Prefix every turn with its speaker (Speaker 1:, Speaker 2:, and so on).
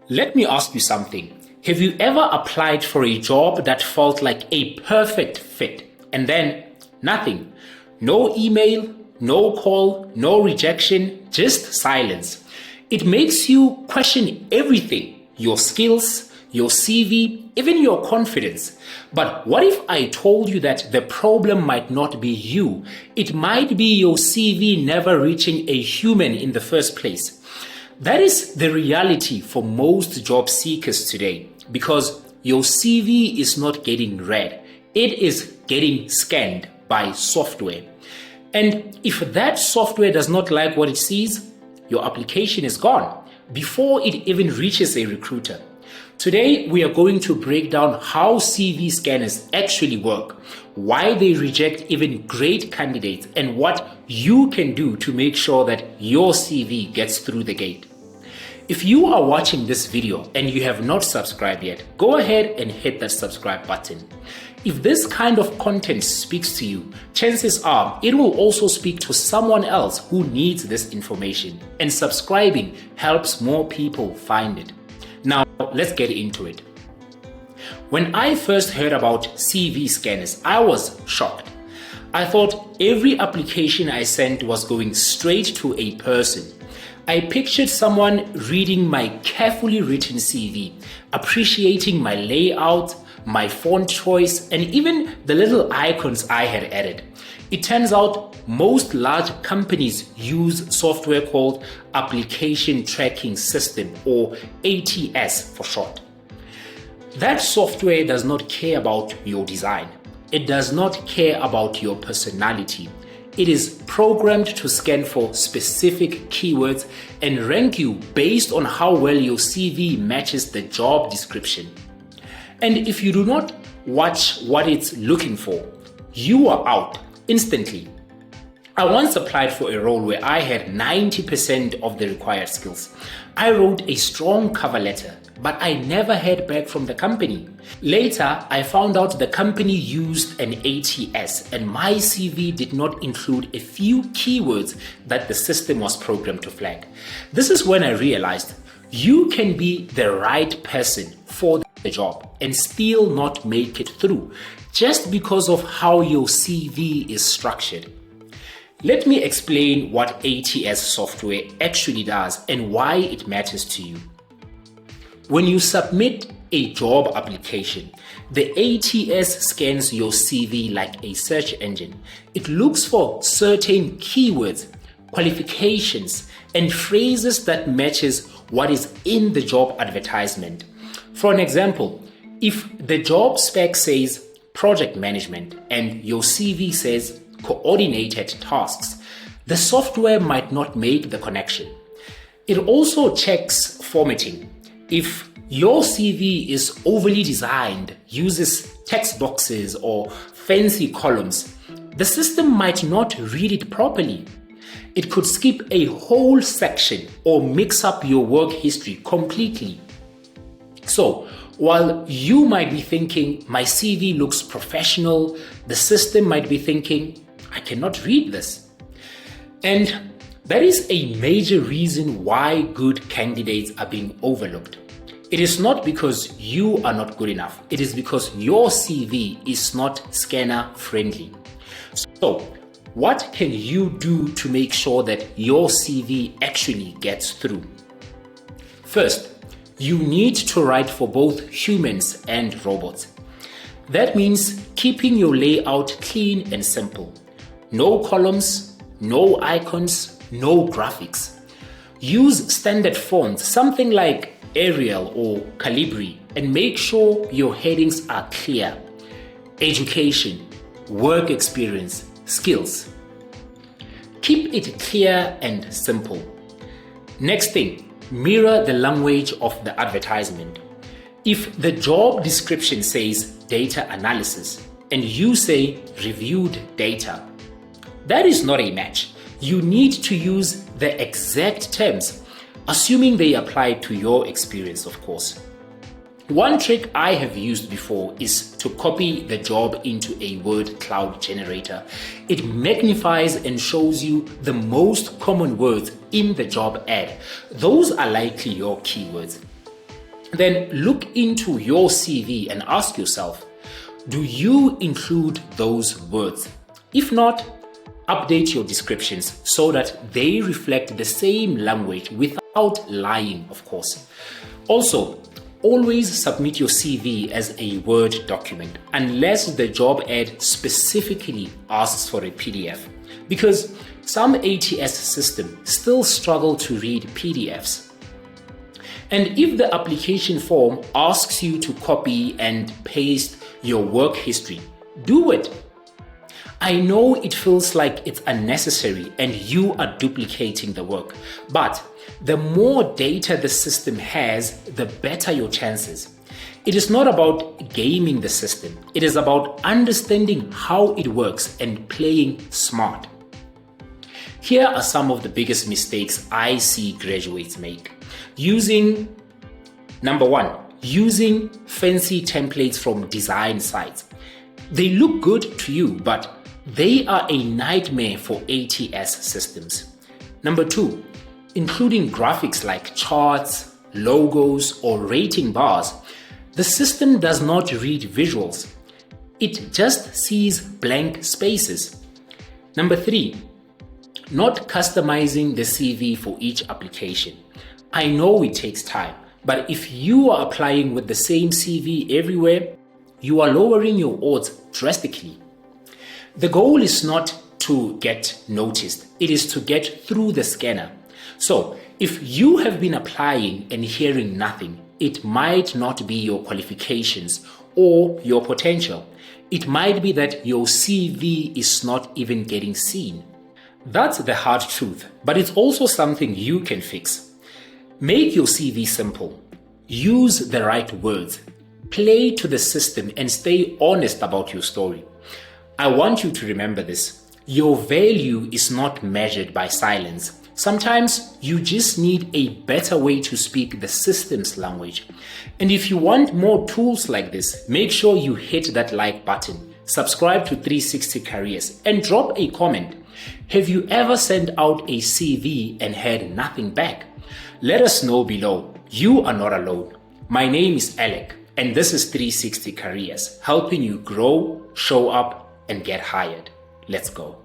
Speaker 1: Let me ask you something. Have you ever applied for a job that felt like a perfect fit and then nothing? No email, no call, no rejection, just silence. It makes you question everything, your skills, your CV, even your confidence. But what if I told you that the problem might not be you? It might be your CV never reaching a human in the first place. That is the reality for most job seekers today, because your CV is not getting read. It is getting scanned by software. And if that software does not like what it sees, your application is gone before it even reaches a recruiter. Today, we are going to break down how CV scanners actually work, why they reject even great candidates, and what you can do to make sure that your CV gets through the gate. If you are watching this video and you have not subscribed yet, go ahead and hit that subscribe button. If this kind of content speaks to you, chances are it will also speak to someone else who needs this information, and subscribing helps more people find it. Now, let's get into it. When I first heard about CV scanners, I was shocked. I thought every application I sent was going straight to a person. I pictured someone reading my carefully written CV, appreciating my layout, my font choice, and even the little icons I had added. It turns out most large companies use software called Applicant Tracking System, or ATS for short. That software does not care about your design. It does not care about your personality. It is programmed to scan for specific keywords and rank you based on how well your CV matches the job description. And if you do not watch what it's looking for, you are out instantly. I once applied for a role where I had 90% of the required skills. I wrote a strong cover letter, but I never heard back from the company. Later, I found out the company used an ATS, and my CV did not include a few keywords that the system was programmed to flag. This is when I realized you can be the right person for the job and still not make it through, just because of how your CV is structured. Let me explain what ATS software actually does and why it matters to you. When you submit a job application, the ATS scans your CV like a search engine. It looks for certain keywords, qualifications, and phrases that matches what is in the job advertisement. For an example, if the job spec says project management and your CV says coordinated tasks, the software might not make the connection. It also checks formatting. If your CV is overly designed, uses text boxes or fancy columns, the system might not read it properly. It could skip a whole section or mix up your work history completely. So, while you might be thinking, my CV looks professional, the system might be thinking, I cannot read this. And that is a major reason why good candidates are being overlooked. It is not because you are not good enough. It is because your CV is not scanner friendly. So, what can you do to make sure that your CV actually gets through? First, you need to write for both humans and robots. That means keeping your layout clean and simple. No columns, no icons, no graphics. Use standard fonts, something like Arial or Calibri, and make sure your headings are clear. Education, work experience, skills. Keep it clear and simple. Next thing, mirror the language of the advertisement. If the job description says data analysis and you say reviewed data, that is not a match. You need to use the exact terms, assuming they apply to your experience, of course. One trick I have used before is to copy the job into a word cloud generator. It magnifies and shows you the most common words in the job ad. Those are likely your keywords. then look into your CV and ask yourself, do you include those words? If not, update your descriptions so that they reflect the same language without lying, of course. Also, always submit your CV as a Word document unless the job ad specifically asks for a PDF, because some ATS systems still struggle to read PDFs. And if the application form asks you to copy and paste your work history, do it. I know it feels like it's unnecessary and you are duplicating the work, but the more data the system has, the better your chances. It is not about gaming the system. It is about understanding how it works and playing smart. Here are some of the biggest mistakes I see graduates make. Number one, using fancy templates from design sites. They look good to you, but they are a nightmare for ATS systems. Number two, including graphics like charts, logos, or rating bars. The system does not read visuals. It just sees blank spaces. Number three, not customizing the CV for each application. I know it takes time, but if you are applying with the same CV everywhere, you are lowering your odds drastically. The goal is not to get noticed, it is to get through the scanner. So, if you have been applying and hearing nothing, it might not be your qualifications or your potential. It might be that your CV is not even getting seen. That's the hard truth, but it's also something you can fix. Make your CV simple. Use the right words. Play to the system and stay honest about your story. I want you to remember this. Your value is not measured by silence. Sometimes you just need a better way to speak the system's language. And if you want more tools like this, make sure you hit that like button, subscribe to 360 Careers, and drop a comment. Have you ever sent out a CV and had nothing back? Let us know below. You are not alone. My name is Alec, and this is 360 Careers, helping you grow, show up, and get hired. Let's go.